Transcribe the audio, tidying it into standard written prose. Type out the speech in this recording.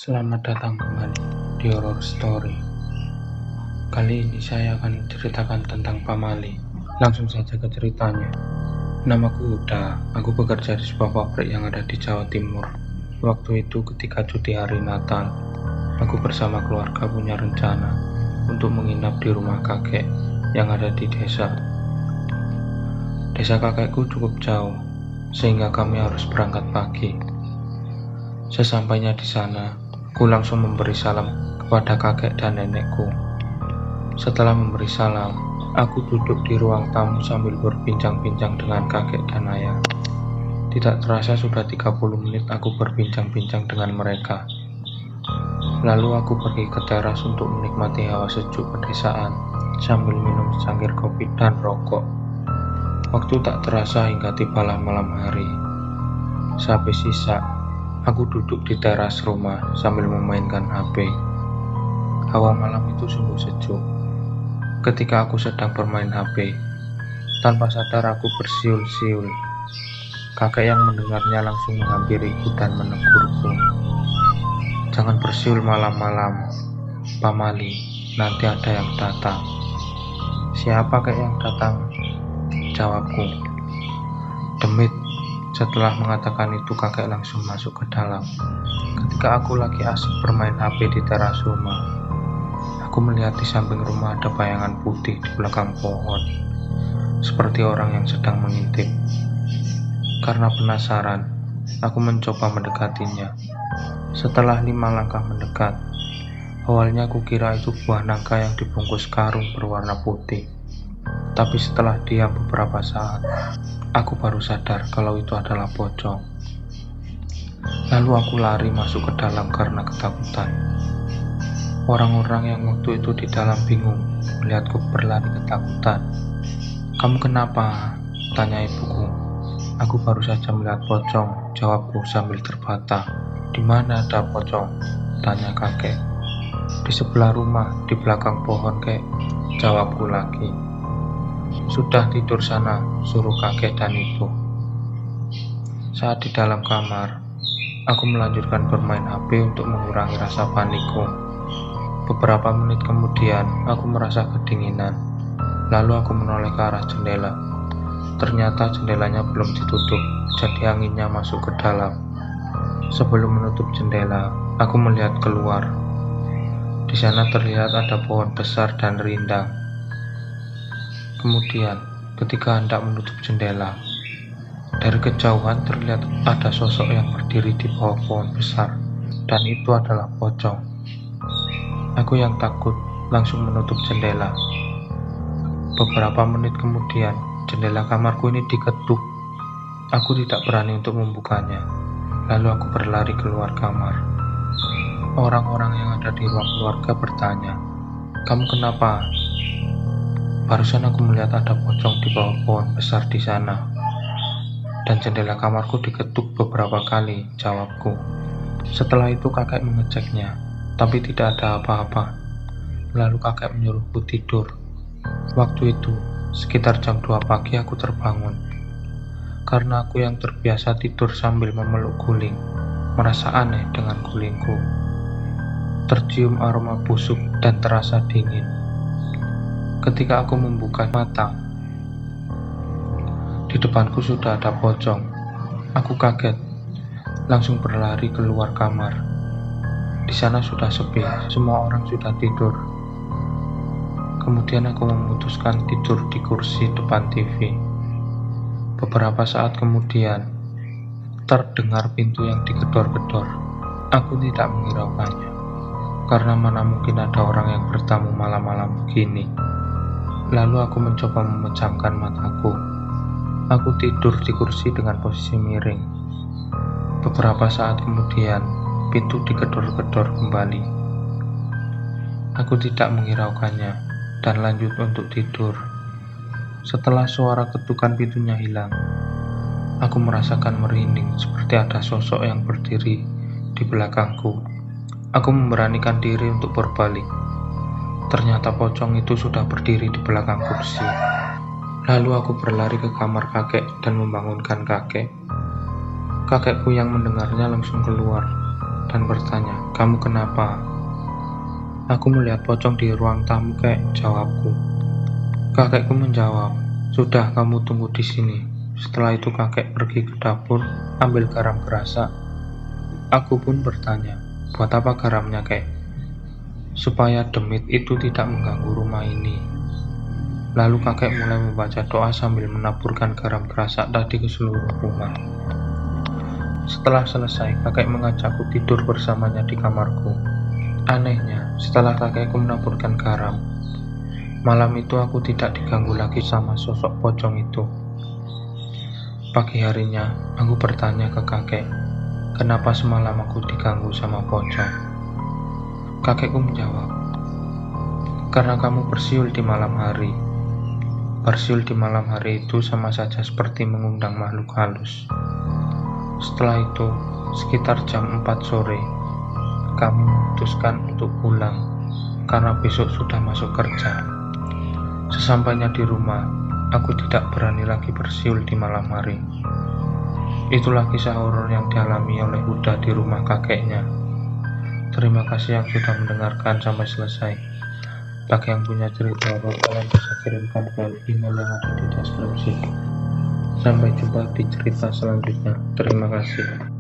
Selamat datang kembali di Horror Story. Kali ini saya akan menceritakan tentang Pamali. Langsung saja ke ceritanya. Namaku Huda, aku bekerja di sebuah pabrik yang ada di Jawa Timur. Waktu itu ketika cuti hari Natal, aku bersama keluarga punya rencana untuk menginap di rumah kakek yang ada di desa. Desa kakekku cukup jauh, sehingga kami harus berangkat pagi. Sesampainya di sana, aku langsung memberi salam kepada kakek dan nenekku. Setelah memberi salam, aku duduk di ruang tamu sambil berbincang-bincang dengan kakek dan ayah. Tidak terasa sudah 30 menit aku berbincang-bincang dengan mereka. Lalu aku pergi ke teras untuk menikmati hawa sejuk pedesaan sambil minum secangkir kopi dan rokok. Waktu tak terasa hingga tibalah malam hari. Sehabis sisa, aku duduk di teras rumah sambil memainkan HP. Hawa malam itu sungguh sejuk. Ketika aku sedang bermain HP, tanpa sadar aku bersiul-siul. Kakek yang mendengarnya langsung menghampiriku dan menegurku. "Jangan bersiul malam-malam, Pamali, nanti ada yang datang." "Siapa kakek yang datang?" jawabku. "Demit." Setelah mengatakan itu, kakek langsung masuk ke dalam. Ketika aku lagi asik bermain HP di teras rumah, aku melihat di samping rumah ada bayangan putih di belakang pohon, seperti orang yang sedang mengintip. Karena penasaran, aku mencoba mendekatinya. Setelah 5 langkah mendekat, awalnya aku kira itu buah nangka yang dibungkus karung berwarna putih. Tapi setelah diam beberapa saat, aku baru sadar kalau itu adalah pocong. Lalu aku lari masuk ke dalam karena ketakutan. Orang-orang yang waktu itu di dalam bingung melihatku berlari ketakutan. "Kamu kenapa?" tanya ibuku. "Aku baru saja melihat pocong," jawabku sambil terbata. "Di mana ada pocong?" tanya kakek. "Di sebelah rumah, di belakang pohon, kek," jawabku lagi. "Sudah tidur sana," suruh kakek dan ibu. Saat di dalam kamar, aku melanjutkan bermain HP untuk mengurangi rasa panikku. Beberapa menit kemudian, aku merasa kedinginan. Lalu aku menoleh ke arah jendela. Ternyata jendelanya belum ditutup, jadi anginnya masuk ke dalam. Sebelum menutup jendela, aku melihat keluar. Di sana terlihat ada pohon besar dan rindang. Kemudian, ketika hendak menutup jendela, dari kejauhan terlihat ada sosok yang berdiri di bawah pohon besar, dan itu adalah pocong. Aku yang takut langsung menutup jendela. Beberapa menit kemudian, jendela kamarku ini diketuk. Aku tidak berani untuk membukanya. Lalu aku berlari keluar kamar. Orang-orang yang ada di ruang keluarga bertanya, "Kamu kenapa?" "Barusan aku melihat ada pocong di bawah pohon besar di sana. Dan jendela kamarku diketuk beberapa kali," jawabku. Setelah itu kakek mengeceknya, tapi tidak ada apa-apa. Lalu kakek menyuruhku tidur. Waktu itu, sekitar jam 2 pagi aku terbangun. Karena aku yang terbiasa tidur sambil memeluk guling, merasa aneh dengan gulingku. Tercium aroma busuk dan terasa dingin. Ketika aku membuka mata, di depanku sudah ada pocong. Aku kaget, langsung berlari keluar kamar. Di sana sudah sepi, semua orang sudah tidur. Kemudian aku memutuskan tidur di kursi depan TV. Beberapa saat kemudian, terdengar pintu yang digedor-gedor. Aku tidak menghiraukannya, karena mana mungkin ada orang yang bertamu malam-malam begini. Lalu aku mencoba memejamkan mataku. Aku tidur di kursi dengan posisi miring. Beberapa saat kemudian, pintu digedor-gedor kembali. Aku tidak menghiraukannya dan lanjut untuk tidur. Setelah suara ketukan pintunya hilang, aku merasakan merinding seperti ada sosok yang berdiri di belakangku. Aku memberanikan diri untuk berbalik. Ternyata pocong itu sudah berdiri di belakang kursi. Lalu aku berlari ke kamar kakek dan membangunkan kakek. Kakekku yang mendengarnya langsung keluar dan bertanya, "Kamu kenapa?" Aku melihat pocong di ruang tamu, jawabku. Kakekku menjawab, "Sudah, kamu tunggu di sini." Setelah itu kakek pergi ke dapur, ambil garam kerasa. Aku pun bertanya, "Buat apa garamnya, kek?" "Supaya demit itu tidak mengganggu rumah ini." Lalu kakek mulai membaca doa sambil menaburkan garam kerasa tadi ke seluruh rumah. Setelah selesai, kakek mengajakku tidur bersamanya di kamarku. Anehnya, setelah kakekku menaburkan garam, malam itu aku tidak diganggu lagi sama sosok pocong itu. Pagi harinya, aku bertanya ke kakek, "Kenapa semalam aku diganggu sama pocong?" Kakekku menjawab, "Karena kamu bersiul di malam hari." Bersiul di malam hari itu sama saja seperti mengundang makhluk halus. Setelah itu, sekitar jam 4 sore, kami memutuskan untuk pulang karena besok sudah masuk kerja. Sesampainya di rumah, aku tidak berani lagi bersiul di malam hari. Itulah kisah horor yang dialami oleh Huda di rumah kakeknya. Terima kasih yang sudah mendengarkan sampai selesai. Bagi yang punya cerita horor, kalian bisa kirimkan ke email yang ada di deskripsi. Sampai jumpa di cerita selanjutnya. Terima kasih.